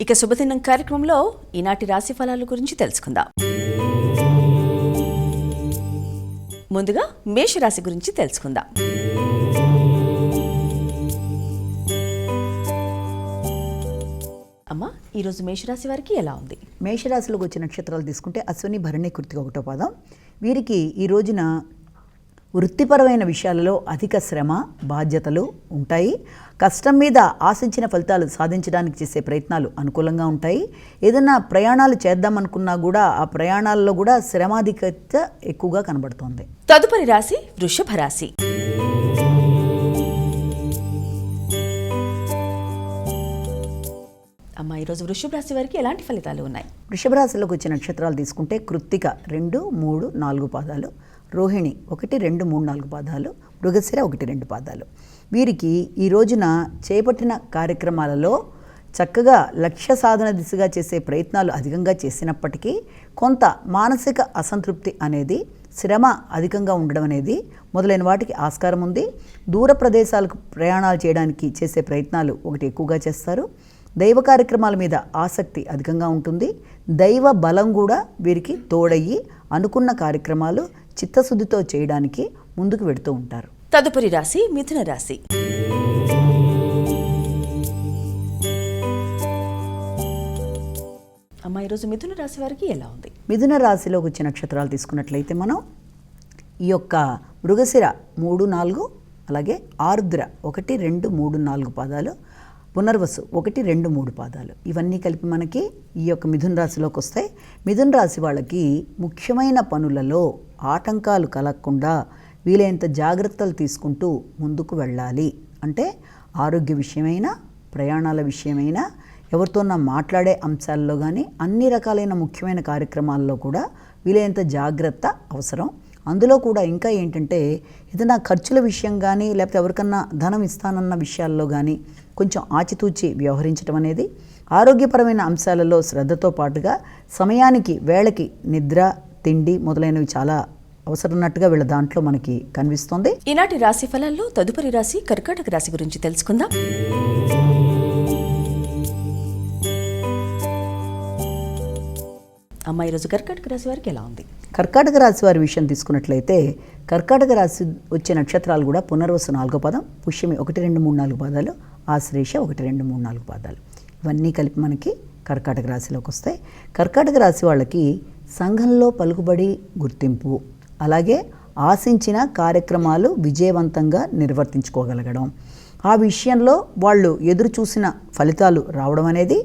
ఇక శుభదినం కార్యక్రమంలో ఈనాటి రాశి ఫలాల గురించి తెలుసుకుందాం. ముందుగా మేషరాశి గురించి తెలుసుకుందాం. అమ్మా, ఈరోజు మేషరాశి వారికి ఎలా ఉంది? మేషరాశిలోకి వచ్చే నక్షత్రాలు తీసుకుంటే అశ్విని, భరణి, కృత్తిక ఒకటో పాదం. వీరికి ఈ రోజున వృత్తిపరమైన విషయాలలో అధిక శ్రమ, బాధ్యతలు ఉంటాయి. కష్టం మీద ఆశించిన ఫలితాలు సాధించడానికి చేసే ప్రయత్నాలు అనుకూలంగా ఉంటాయి. ఏదైనా ప్రయాణాలు చేద్దామనుకున్నా కూడా ఆ ప్రయాణాల్లో కూడా శ్రమాధిక్యత ఎక్కువగా కనబడుతోంది. తదుపరి రాశి వృషభ రాశి. అమ్మ, ఈరోజు వృషభ రాశి వారికి ఎలాంటి ఫలితాలు ఉన్నాయి? వృషభ రాశిలోకి వచ్చే నక్షత్రాలు తీసుకుంటే కృత్తిక 2, 3, 4 పాదాలు, రోహిణి 1, 2, 3, 4 పాదాలు, మృగశిర 1, 2 పాదాలు. వీరికి ఈ రోజున చేపట్టిన కార్యక్రమాలలో చక్కగా లక్ష్య సాధన దిశగా చేసే ప్రయత్నాలు అధికంగా చేసినప్పటికీ కొంత మానసిక అసంతృప్తి అనేది, శ్రమ అధికంగా ఉండడం అనేది మొదలైన వాటికి ఆస్కారం ఉంది. దూర ప్రదేశాలకు ప్రయాణాలు చేయడానికి చేసే ప్రయత్నాలు ఒకటి ఎక్కువగా చేస్తారు. దైవ కార్యక్రమాల మీద ఆసక్తి అధికంగా ఉంటుంది. దైవ బలం కూడా వీరికి తోడయ్యి అనుకున్న కార్యక్రమాలు చిత్తశుద్ధితో చేయడానికి ముందుకు వెడుతూ ఉంటారు. తదుపరి రాశి మిథున రాశి. అమ్మ, ఈరోజు మిథున రాశి వారికి ఎలా ఉంది? మిథున రాశిలోకి వచ్చే నక్షత్రాలు తీసుకున్నట్లయితే మనం ఈ యొక్క మృగశిర 3, 4, అలాగే ఆరుద్ర 1, 2, 3, 4 పాదాలు, పునర్వసు 1, 2, 3 పాదాలు, ఇవన్నీ కలిపి మనకి ఈ యొక్క మిథున రాశిలోకి వస్తాయి. మిథున రాశి వాళ్ళకి ముఖ్యమైన పనులలో ఆటంకాలు కలగకుండా వీలైనంత జాగ్రత్తలు తీసుకుంటూ ముందుకు వెళ్ళాలి. అంటే ఆరోగ్య విషయమైనా, ప్రయాణాల విషయమైనా, ఎవరితోన్నా మాట్లాడే అంశాల్లో కానీ అన్ని రకాలైన ముఖ్యమైన కార్యక్రమాల్లో కూడా వీలైనంత జాగ్రత్త అవసరం. అందులో కూడా ఇంకా ఏంటంటే ఏదైనా ఖర్చుల విషయం కానీ లేకపోతే ఎవరికన్నా ధనం ఇస్తానన్న విషయాల్లో కానీ కొంచెం ఆచితూచి వ్యవహరించడం అనేది, ఆరోగ్యపరమైన అంశాలలో శ్రద్ధతో పాటుగా సమయానికి వేళకి నిద్ర, తిండి మొదలైనవి చాలా అవసరన్నట్టుగా వీళ్ళ దాంట్లో మనకి కనిపిస్తుంది. ఈనాటి రాశి ఫలాల్లో తదుపరి రాశి కర్కాటక రాశి గురించి తెలుసుకుందాం. అమ్మ, ఈరోజు కర్కాటక రాశి వారికి ఎలా ఉంది? కర్కాటక రాశి వారి విషయం తీసుకున్నట్లయితే కర్కాటక రాశి వచ్చే నక్షత్రాలు కూడా పునర్వసు 4వ పాదం, పుష్యమి 1, 2, 3, 4 పాదాలు, ఆశ్లేష 1, 2, 3, 4 పాదాలు, ఇవన్నీ కలిపి మనకి కర్కాటక రాశిలోకి వస్తాయి. కర్కాటక రాశి వాళ్ళకి సంఘంలో పలుకుబడి, గుర్తింపు, అలాగే ఆశించిన కార్యక్రమాలు విజయవంతంగా నిర్వర్తించుకోగలగడం, ఆ విషయంలో వాళ్ళు ఎదురు చూసిన ఫలితాలు రావడం అనేది,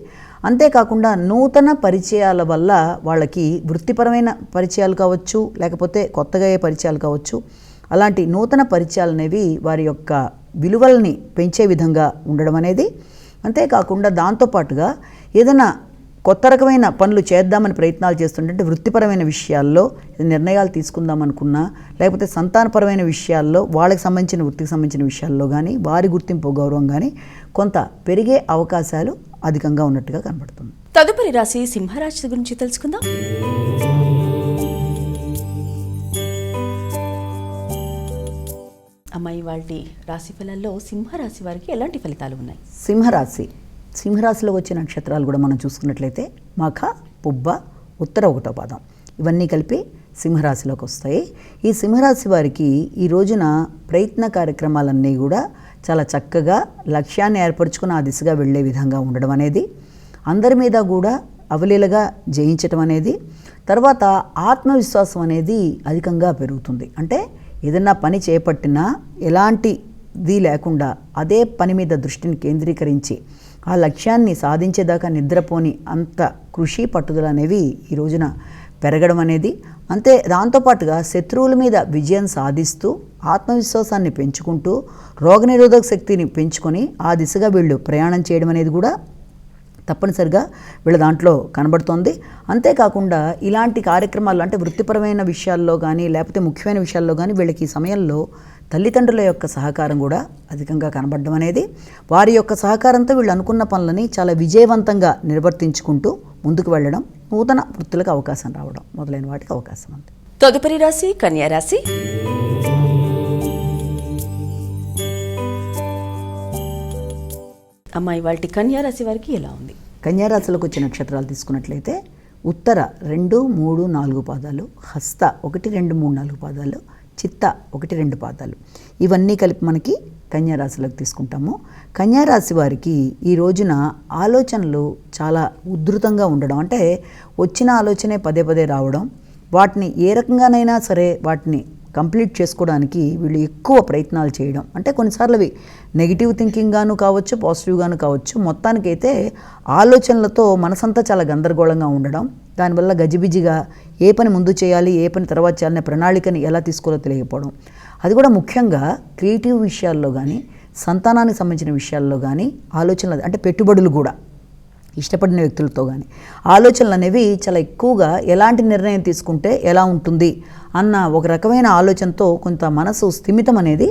అంతేకాకుండా నూతన పరిచయాల వల్ల వాళ్ళకి వృత్తిపరమైన పరిచయాలు కావచ్చు, లేకపోతే కొత్తగా అయ్యే పరిచయాలు కావచ్చు, అలాంటి నూతన పరిచయాలు అనేవి వారి యొక్క విలువల్ని పెంచే విధంగా ఉండడం అనేది, అంతేకాకుండా దాంతోపాటుగా ఏదైనా కొత్త రకమైన పనులు చేద్దామని ప్రయత్నాలు చేస్తుంటే వృత్తిపరమైన విషయాల్లో నిర్ణయాలు తీసుకుందామనుకున్నా, లేకపోతే సంతానపరమైన విషయాల్లో వాళ్ళకి సంబంధించిన వృత్తికి సంబంధించిన విషయాల్లో కానీ వారి గుర్తింపు, గౌరవం కానీ కొంత పెరిగే అవకాశాలు అధికంగా ఉన్నట్టుగా కనబడుతుంది. తదుపరి రాశి సింహరాశి గురించి తెలుసుకుందాం. అమ్మాయి, వాళ్ళ రాశి ఫలాల్లో సింహరాశి వారికి ఎలాంటి ఫలితాలు ఉన్నాయి? సింహరాశిలో వచ్చే నక్షత్రాలు కూడా మనం చూసుకున్నట్లయితే మఖ, పుబ్బ, ఉత్తర 1వ పాదం, ఇవన్నీ కలిపి సింహరాశిలోకి వస్తాయి. ఈ సింహరాశి వారికి ఈ రోజున ప్రయత్న కార్యక్రమాలన్నీ కూడా చాలా చక్కగా లక్ష్యాన్ని ఏర్పరచుకుని ఆ దిశగా వెళ్ళే విధంగా ఉండడం అనేది, అందరి మీద కూడా అవలీలగా జయించటం అనేది, తర్వాత ఆత్మవిశ్వాసం అనేది అధికంగా పెరుగుతుంది. అంటే ఏదన్నా పని చేపట్టినా ఎలాంటిది లేకుండా అదే పని మీద దృష్టిని కేంద్రీకరించి ఆ లక్ష్యాన్ని సాధించేదాకా నిద్రపోని అంత కృషి, పట్టుదల అనేవి ఈ రోజున పెరగడం అనేది, అంతే దాంతోపాటుగా శత్రువుల మీద విజయం సాధిస్తూ ఆత్మవిశ్వాసాన్ని పెంచుకుంటూ రోగనిరోధక శక్తిని పెంచుకొని ఆ దిశగా వీళ్ళు ప్రయాణం చేయడం అనేది కూడా తప్పనిసరిగా వీళ్ళ దాంట్లో కనబడుతోంది. అంతేకాకుండా ఇలాంటి కార్యక్రమాలు అంటే వృత్తిపరమైన విషయాల్లో కానీ లేకపోతే ముఖ్యమైన విషయాల్లో కానీ వీళ్ళకి ఈ సమయంలో తల్లిదండ్రుల యొక్క సహకారం కూడా అధికంగా కనబడడం అనేది, వారి యొక్క సహకారంతో వీళ్ళు అనుకున్న పనులని చాలా విజయవంతంగా నిర్వర్తించుకుంటూ ముందుకు వెళ్ళడం, నూతన వృత్తులకు అవకాశం రావడం మొదలైన వాటికి అవకాశం ఉంది. తదుపరి రాశి కన్యా రాశి. అమ్మాయి, వాళ్ళ కన్యా రాశి వారికి ఎలా ఉంది? కన్యారాశిలోకి వచ్చే నక్షత్రాలు తీసుకున్నట్లయితే ఉత్తర 2, 3, 4 పాదాలు, హస్త 1, 2, 3, 4 పాదాలు, చిత్త 1, 2 పాదాలు, ఇవన్నీ కలిపి మనకి కన్యారాశిలోకి తీసుకుంటాము. కన్యారాశి వారికి ఈ రోజున ఆలోచనలు చాలా ఉధృతంగా ఉండడం, అంటే వచ్చిన ఆలోచనే పదే పదే రావడం, వాటిని ఏ రకంగానైనా సరే వాటిని కంప్లీట్ చేసుకోవడానికి వీళ్ళు ఎక్కువ ప్రయత్నాలు చేయడం, అంటే కొన్నిసార్లు అవి నెగిటివ్ థింకింగ్ గాను కావచ్చు, పాజిటివ్ గాను కావచ్చు, మొత్తానికైతే ఆలోచనలతో మనసంతా చాలా గందరగోళంగా ఉండడం, దానివల్ల గజిబిజిగా ఏ పని ముందు చేయాలి, ఏ పని తర్వాత చేయాలనే ప్రణాళికని ఎలా తీసుకోవాలో తెలియకపోవడం, అది కూడా ముఖ్యంగా క్రియేటివ్ విషయాల్లో కానీ సంతానానికి సంబంధించిన విషయాల్లో కానీ ఆలోచనలు, అంటే పెట్టుబడులు కూడా ఇష్టపడిన వ్యక్తులతో కానీ ఆలోచనలు అనేవి చాలా ఎక్కువగా ఎలాంటి నిర్ణయం తీసుకుంటే ఎలా ఉంటుంది అన్న ఒక రకమైన ఆలోచనతో కొంత మనసు స్థిమితం అనేది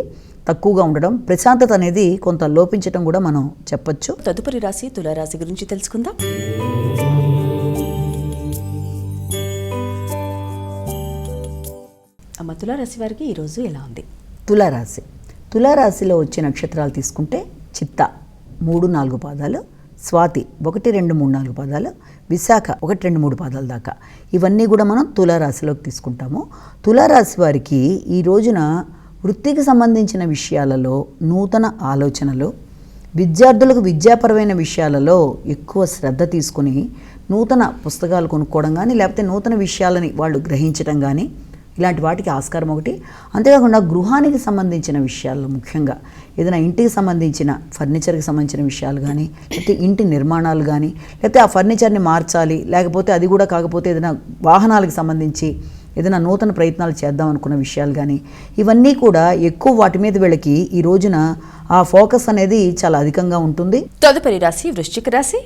తక్కువగా ఉండడం, ప్రశాంతత అనేది కొంత లోపించడం కూడా మనం చెప్పొచ్చు. తదుపరి రాశి తులారాశి గురించి తెలుసుకుందాం. అమ్మ, తులారాశి వారికి ఈరోజు ఎలా ఉంది? తులారాశిలో వచ్చే నక్షత్రాలు తీసుకుంటే చిత్త 3, 4 పాదాలు, స్వాతి 1, 2, 3, 4 పాదాలు, విశాఖ 1, 2, 3 పాదాల దాకా, ఇవన్నీ కూడా మనం తులారాశిలోకి తీసుకుంటాము. తులారాశి వారికి ఈ రోజున వృత్తికి సంబంధించిన విషయాలలో నూతన ఆలోచనలు, విద్యార్థులకు విద్యాపరమైన విషయాలలో ఎక్కువ శ్రద్ధ తీసుకుని నూతన పుస్తకాలు కొనుక్కోవడం కానీ, లేకపోతే నూతన విషయాలని వాళ్ళు గ్రహించడం కానీ, ఇలాంటి వాటికి ఆస్కారం ఒకటి. అంతేకాకుండా గృహానికి సంబంధించిన విషయాల్లో ముఖ్యంగా ఏదైనా ఇంటికి సంబంధించిన ఫర్నిచర్కి సంబంధించిన విషయాలు కానీ, లేకపోతే ఇంటి నిర్మాణాలు కానీ, లేకపోతే ఆ ఫర్నిచర్ని మార్చాలి, లేకపోతే అది కూడా కాకపోతే ఏదైనా వాహనాలకు సంబంధించి ఏదైనా నూతన ప్రయత్నాలు చేద్దాం అనుకున్న విషయాలు కానీ, ఇవన్నీ కూడా ఎక్కువ వాటి మీద వీళ్ళకి ఈ రోజున ఆ ఫోకస్ అనేది చాలా అధికంగా ఉంటుంది. తదుపరి రాశి వృశ్చిక రాశి.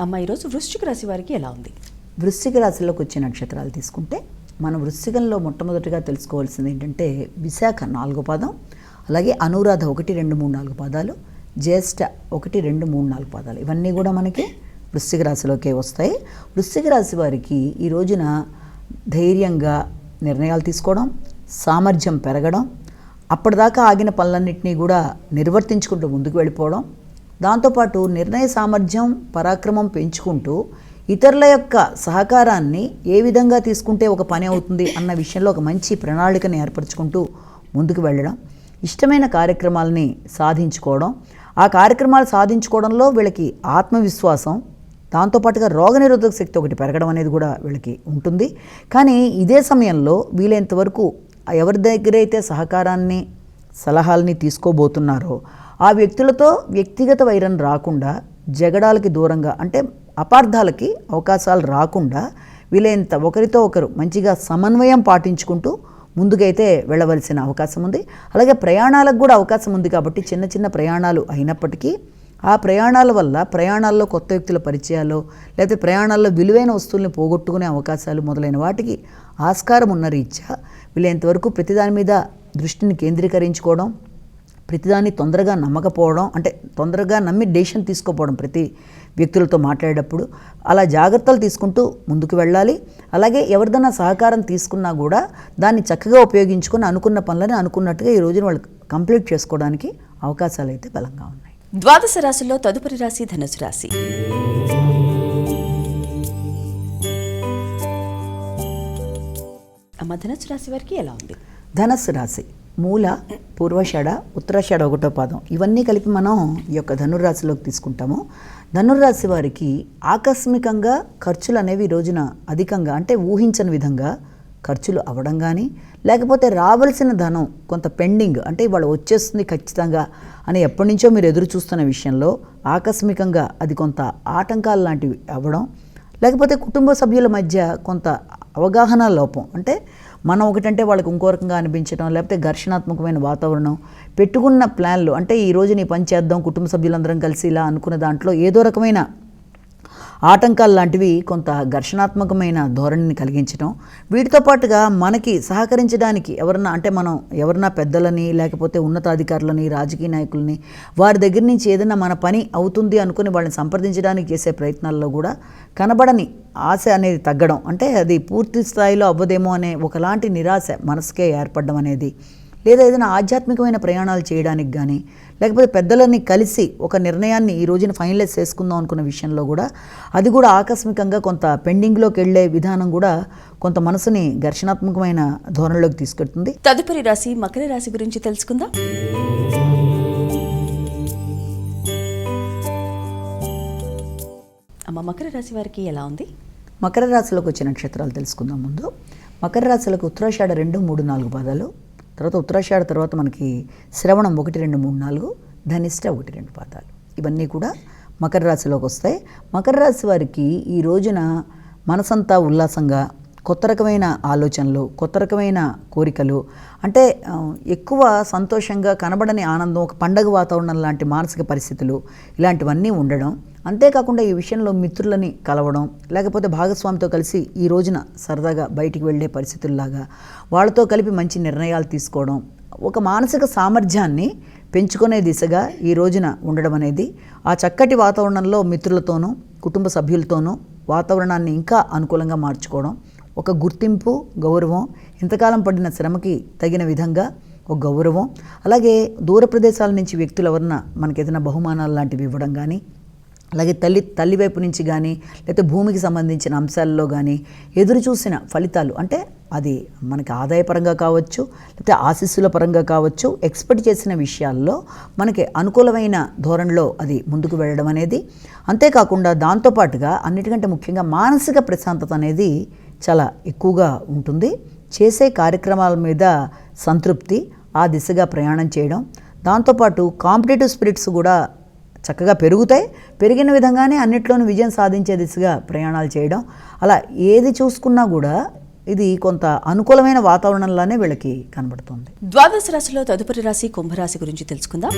అమ్మ, ఈరోజు వృశ్చిక రాశి వారికి ఎలా ఉంది? వృశ్చిక రాశిలోకి వచ్చే నక్షత్రాలు తీసుకుంటే మనం వృశ్చికంలో మొట్టమొదటిగా తెలుసుకోవాల్సింది ఏంటంటే విశాఖ 4 పాదం, అలాగే అనురాధ 1, 2, 3, 4 పాదాలు, జ్యేష్ఠ 1, 2, 3, 4 పాదాలు, ఇవన్నీ కూడా మనకి వృశ్చిక రాశిలోకే వస్తాయి. వృశ్చిక రాశి వారికి ఈ రోజున ధైర్యంగా నిర్ణయాలు తీసుకోవడం, సామర్థ్యం పెరగడం, అప్పటిదాకా ఆగిన పనులన్నింటినీ కూడా నిర్వర్తించుకుంటూ ముందుకు వెళ్ళిపోవడం, దాంతోపాటు నిర్ణయ సామర్థ్యం పరాక్రమం పెంచుకుంటూ ఇతరుల యొక్క సహకారాన్ని ఏ విధంగా తీసుకుంటే ఒక పని అవుతుంది అన్న విషయంలో ఒక మంచి ప్రణాళికను ఏర్పరచుకుంటూ ముందుకు వెళ్ళడం, ఇష్టమైన కార్యక్రమాలని సాధించుకోవడం, ఆ కార్యక్రమాలు సాధించుకోవడంలో వీళ్ళకి ఆత్మవిశ్వాసం, దాంతోపాటుగా రోగనిరోధక శక్తి ఒకటి పెరగడం అనేది కూడా వీళ్ళకి ఉంటుంది. కానీ ఇదే సమయంలో వీలైనంతవరకు ఎవరి దగ్గరైతే సహకారాన్ని సలహాలని తీసుకోబోతున్నారో ఆ వ్యక్తులతో వ్యక్తిగత వైరం రాకుండా, జగడాలకి దూరంగా, అంటే అపార్థాలకి అవకాశాలు రాకుండా వీలైనంత ఒకరితో ఒకరు మంచిగా సమన్వయం పాటించుకుంటూ ముందుకైతే వెళ్ళవలసిన అవకాశం ఉంది. అలాగే ప్రయాణాలకు కూడా అవకాశం ఉంది కాబట్టి చిన్న చిన్న ప్రయాణాలు అయినప్పటికీ ఆ ప్రయాణాల వల్ల ప్రయాణాల్లో కొత్త వ్యక్తుల పరిచయాలు, లేకపోతే ప్రయాణాల్లో విలువైన వస్తువుల్ని పోగొట్టుకునే అవకాశాలు మొదలైన వాటికి ఆస్కారం ఉన్న రీత్యా వీలైనంతవరకు ప్రతిదాని మీద దృష్టిని కేంద్రీకరించుకోవడం, ప్రతిదాన్ని తొందరగా నమ్మకపోవడం, అంటే తొందరగా నమ్మి డెసిషన్ తీసుకోపోవడం ప్రతి వ్యక్తులతో మాట్లాడేటప్పుడు, అలా జాగ్రత్తలు తీసుకుంటూ ముందుకు వెళ్ళాలి. అలాగే ఎవరిదైనా సహకారం తీసుకున్నా కూడా దాన్ని చక్కగా ఉపయోగించుకొని అనుకున్న పనులని అనుకున్నట్టుగా ఈ రోజున వాళ్ళు కంప్లీట్ చేసుకోవడానికి అవకాశాలు అయితే బలంగా ఉన్నాయి. ద్వాదశ రాశుల్లో తదుపరి రాశి ధనుసు రాశి. అమ్మ, ధనుసు రాశి వారికి ఎలా ఉంది? ధనుస్సు రాశి మూల, పూర్వషాఢ, ఉత్తరాషాఢ 1వ పాదం, ఇవన్నీ కలిపి మనం ఈ యొక్క ధనుర్రాశిలోకి తీసుకుంటాము. ధనుర్రాశి వారికి ఆకస్మికంగా ఖర్చులు అనేవి ఈ రోజున అధికంగా, అంటే ఊహించని విధంగా ఖర్చులు అవ్వడం కానీ, లేకపోతే రావాల్సిన ధనం కొంత పెండింగ్, అంటే ఇవాళ వచ్చేస్తుంది ఖచ్చితంగా అని ఎప్పటి నుంచో మీరు ఎదురు చూస్తున్న విషయంలో ఆకస్మికంగా అది కొంత ఆటంకాలు లాంటివి అవ్వడం, లేకపోతే కుటుంబ సభ్యుల మధ్య కొంత అవగాహన లోపం, అంటే మనం ఒకటంటే వాళ్ళకి ఇంకో రకంగా అనిపించడం, లేకపోతే ఘర్షణాత్మకమైన వాతావరణం, పెట్టుకున్న ప్లాన్లు, అంటే ఈ రోజు నీ పని చేద్దాం కుటుంబ సభ్యులందరం కలిసి ఇలా అనుకున్న దాంట్లో ఏదో రకమైన ఆటంకాలు లాంటివి కొంత ఘర్షణాత్మకమైన ధోరణిని కలిగించడం, వీటితో పాటుగా మనకి సహకరించడానికి ఎవరన్నా పెద్దలని, లేకపోతే ఉన్నతాధికారులని, రాజకీయ నాయకులని, వారి దగ్గర నుంచి ఏదైనా మన పని అవుతుంది అనుకుని వాళ్ళని సంప్రదించడానికి చేసే ప్రయత్నాల్లో కూడా కనబడని ఆశ అనేది తగ్గడం, అంటే అది పూర్తి స్థాయిలో అవ్వదేమో అనే ఒకలాంటి నిరాశ మనసుకే ఏర్పడడం అనేది లేదా ఏదైనా ఆధ్యాత్మికమైన ప్రయాణాలు చేయడానికి కానీ, లేకపోతే పెద్దలని కలిసి ఒక నిర్ణయాన్ని ఈ రోజున ఫైనలైజ్ చేసుకుందాం అనుకున్న విషయంలో కూడా అది కూడా ఆకస్మికంగా కొంత పెండింగ్లోకి వెళ్ళే విధానం కూడా కొంత మనసుని ఘర్షణాత్మకమైన ధోరణిలోకి తీసుకెళ్తుంది. తదుపరి రాశి మకర రాశి గురించి తెలుసుకుందాం. అమ్మ, మకర రాశి వారికి ఎలా ఉంది? మకర రాశిలోకి వచ్చే నక్షత్రాలు తెలుసుకుందాం. ముందు మకర రాశులకు ఉత్తరాషాఢ 2, 3, 4 పాదాలు, తర్వాత ఉత్తరాషాఢ తర్వాత మనకి శ్రవణం 1, 2, 3, 4, ధనిష్ట 1, 2 పాదాలు. ఇవన్నీ కూడా మకర రాశిలోకి వస్తాయి. మకర రాశి వారికి ఈ రోజున మనసంతా ఉల్లాసంగా, కొత్త రకమైన ఆలోచనలు, కొత్త రకమైన కోరికలు, అంటే ఎక్కువ సంతోషంగా కనబడని ఆనందం, ఒక పండగ వాతావరణం లాంటి మానసిక పరిస్థితులు ఇలాంటివన్నీ ఉండడం. అంతేకాకుండా ఈ విషయంలో మిత్రులని కలవడం, లేకపోతే భాగస్వామితో కలిసి ఈ రోజున సరదాగా బయటికి వెళ్ళే పరిస్థితుల్లాగా వాళ్ళతో కలిపి మంచి నిర్ణయాలు తీసుకోవడం, ఒక మానసిక సామర్థ్యాన్ని పెంచుకునే దిశగా ఈ రోజున ఉండడం అనేది, ఆ చక్కటి వాతావరణంలో మిత్రులతోనూ కుటుంబ సభ్యులతోనూ వాతావరణాన్ని ఇంకా అనుకూలంగా మార్చుకోవడం, ఒక గుర్తింపు, గౌరవం, ఇంతకాలం పడిన శ్రమకి తగిన విధంగా ఒక గౌరవం, అలాగే దూర ప్రదేశాల నుంచి వ్యక్తులు ఎవరన్నా మనకి ఏదైనా బహుమానాలు లాంటివి ఇవ్వడం కానీ, అలాగే తల్లి వైపు నుంచి కానీ, లేకపోతే భూమికి సంబంధించిన అంశాల్లో కానీ ఎదురు చూసిన ఫలితాలు, అంటే అది మనకి ఆదాయపరంగా కావచ్చు, లేకపోతే ఆశీస్సుల పరంగా కావచ్చు, ఎక్స్పెక్ట్ చేసిన విషయాల్లో మనకి అనుకూలమైన ధోరణిలో అది ముందుకు వెళ్ళడం అనేది, అంతేకాకుండా దాంతోపాటుగా అన్నిటికంటే ముఖ్యంగా మానసిక ప్రశాంతత అనేది చాలా ఎక్కువగా ఉంటుంది. చేసే కార్యక్రమాల మీద సంతృప్తి, ఆ దిశగా ప్రయాణం చేయడం, దాంతోపాటు కాంపిటేటివ్ స్పిరిట్స్ కూడా చక్కగా పెరుగుతాయి. పెరిగిన విధంగానే అన్నిట్లోనూ విజయం సాధించే దిశగా ప్రయాణాలు చేయడం, అలా ఏది చూసుకున్నా కూడా ఇది కొంత అనుకూలమైన వాతావరణంలోనే వీళ్ళకి కనబడుతుంది. ద్వాదశ రాశిలో తదుపరి రాశి కుంభరాశి గురించి తెలుసుకుందాం.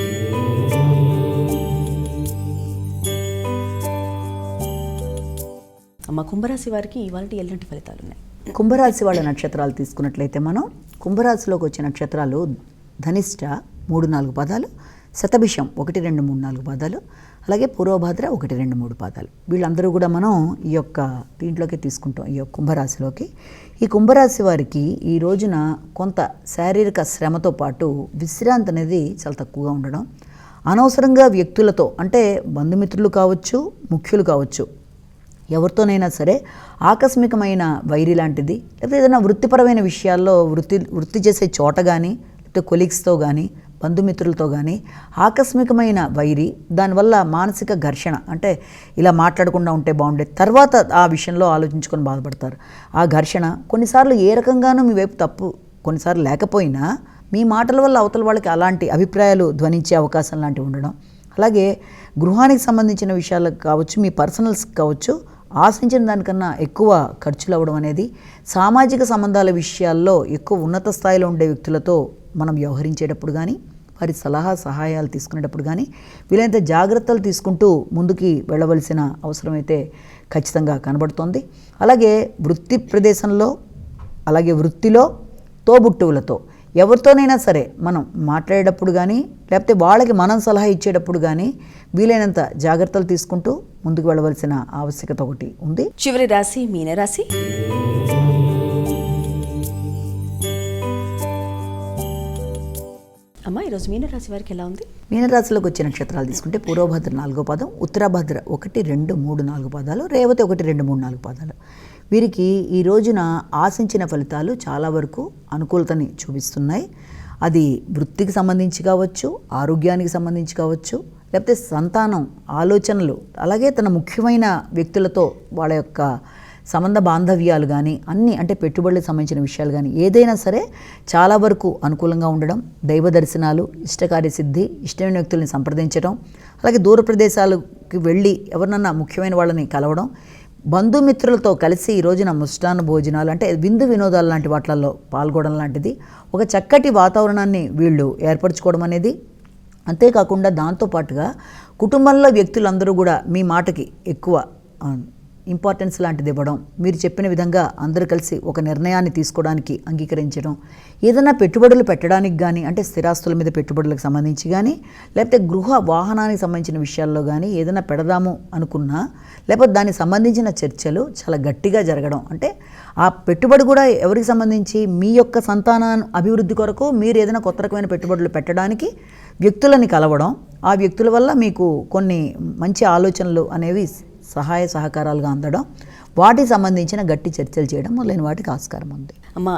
అమ్మ, కుంభరాశి వారికి ఇవాళ ఎలాంటి ఫలితాలు ఉన్నాయి? కుంభరాశి వాళ్ళ నక్షత్రాలు తీసుకున్నట్లయితే మనం కుంభరాశిలోకి వచ్చే నక్షత్రాలు ధనిష్ట 3, 4 పాదాలు, శతభిషం 1, 2, 3, 4 పాదాలు, అలాగే పూర్వభాద్ర 1, 2, 3 పాదాలు. వీళ్ళందరూ కూడా మనం ఈ యొక్క దీంట్లోకి తీసుకుంటాం, ఈ యొక్క కుంభరాశిలోకి. ఈ కుంభరాశి వారికి ఈ రోజున కొంత శారీరక శ్రమతో పాటు విశ్రాంతి అనేది చాలా తక్కువగా ఉండడం, అనవసరంగా వ్యక్తులతో, అంటే బంధుమిత్రులు కావచ్చు, ముఖ్యులు కావచ్చు, ఎవరితోనైనా సరే ఆకస్మికమైన వైరి లాంటిది, లేకపోతే ఏదైనా వృత్తిపరమైన విషయాల్లో వృత్తి చేసే చోట కానీ, లేకపోతే కొలీగ్స్తో కానీ, బంధుమిత్రులతో కానీ ఆకస్మికమైన వైరి, దానివల్ల మానసిక ఘర్షణ, అంటే ఇలా మాట్లాడకుండా ఉంటే బాగుండేది, తర్వాత ఆ విషయంలో ఆలోచించుకొని బాధపడతారు. ఆ ఘర్షణ కొన్నిసార్లు ఏ రకంగానూ మీ వైపు తప్పు కొన్నిసార్లు లేకపోయినా మీ మాటల వల్ల అవతల వాళ్ళకి అలాంటి అభిప్రాయాలు ధ్వనించే అవకాశం లాంటివి ఉండడం, అలాగే గృహానికి సంబంధించిన విషయాలకు కావచ్చు, మీ పర్సనల్స్ కావచ్చు, ఆశించిన దానికన్నా ఎక్కువ ఖర్చులు అవ్వడం అనేది, సామాజిక సంబంధాల విషయాల్లో ఎక్కువ ఉన్నత స్థాయిలో ఉండే వ్యక్తులతో మనం వ్యవహరించేటప్పుడు కానీ, వారి సలహా సహాయాలు తీసుకునేటప్పుడు కానీ వీలైనంత జాగ్రత్తలు తీసుకుంటూ ముందుకి వెళ్ళవలసిన అవసరం అయితే ఖచ్చితంగా కనబడుతోంది. అలాగే వృత్తి ప్రదేశంలో, అలాగే వృత్తిలో తోబుట్టువులతో ఎవరితోనైనా సరే మనం మాట్లాడేటప్పుడు కానీ, లేకపోతే వాళ్ళకి మనం సలహా ఇచ్చేటప్పుడు కానీ వీలైనంత జాగ్రత్తలు తీసుకుంటూ ముందుకు వెళ్ళవలసిన ఆవశ్యకత ఒకటి ఉంది. చివరి రాశి మీనరాశి. అమ్మ, ఈరోజు మీనరాశి వారికి ఎలా ఉంది? మీనరాశిలోకి వచ్చే నక్షత్రాలు తీసుకుంటే పూర్వభద్ర 4వ పాదం, ఉత్తరాభద్ర 1, 2, 3, 4 పాదాలు, రేవతి 1, 2, 3, 4 పాదాలు. వీరికి ఈ రోజున ఆశించిన ఫలితాలు చాలా వరకు అనుకూలతని చూపిస్తున్నాయి. అది వృత్తికి సంబంధించి కావచ్చు, ఆరోగ్యానికి సంబంధించి కావచ్చు, లేకపోతే సంతానం, ఆలోచనలు, అలాగే తన ముఖ్యమైన వ్యక్తులతో వాళ్ళ యొక్క సంబంధ బాంధవ్యాలు కానీ అన్నీ, అంటే పెట్టుబడులకు సంబంధించిన విషయాలు కానీ ఏదైనా సరే చాలా వరకు అనుకూలంగా ఉండడం, దైవ దర్శనాలు, ఇష్టకార్యసిద్ధి, ఇష్టమైన వ్యక్తుల్ని సంప్రదించడం, అలాగే దూర ప్రదేశాలకు వెళ్ళి ఎవరినన్నా ముఖ్యమైన వాళ్ళని కలవడం, బంధుమిత్రులతో కలిసి ఈ రోజున ముష్టాన్న భోజనాలు, అంటే విందు వినోదాలు లాంటి వాటిల్లో పాల్గొనడం లాంటిది, ఒక చక్కటి వాతావరణాన్ని వీళ్ళు ఏర్పరచుకోవడం అనేది, అంతేకాకుండా దాంతోపాటుగా కుటుంబంలో వ్యక్తులందరూ కూడా మీ మాటకి ఎక్కువ ఇంపార్టెన్స్ లాంటిది ఇవ్వడం, మీరు చెప్పిన విధంగా అందరూ కలిసి ఒక నిర్ణయాన్ని తీసుకోవడానికి అంగీకరించడం, ఏదైనా పెట్టుబడులు పెట్టడానికి కానీ, అంటే స్థిరాస్తుల మీద పెట్టుబడులకు సంబంధించి కానీ, లేకపోతే గృహ వాహనానికి సంబంధించిన విషయాల్లో కానీ ఏదైనా పెడదాము అనుకున్నా, లేకపోతే దానికి సంబంధించిన చర్చలు చాలా గట్టిగా జరగడం, అంటే ఆ పెట్టుబడి కూడా ఎవరికి సంబంధించి మీ యొక్క సంతాన అభివృద్ధి కొరకు మీరు ఏదైనా కొత్త రకమైన పెట్టుబడులు పెట్టడానికి వ్యక్తులని కలవడం, ఆ వ్యక్తుల వల్ల మీకు కొన్ని మంచి ఆలోచనలు అనేవి సహాయ సహకారాలుగా అందడం, వాటికి సంబంధించిన గట్టి చర్చలు చేయడం మొదలైన వాటికి ఆస్కారం ఉంది. అమ్మ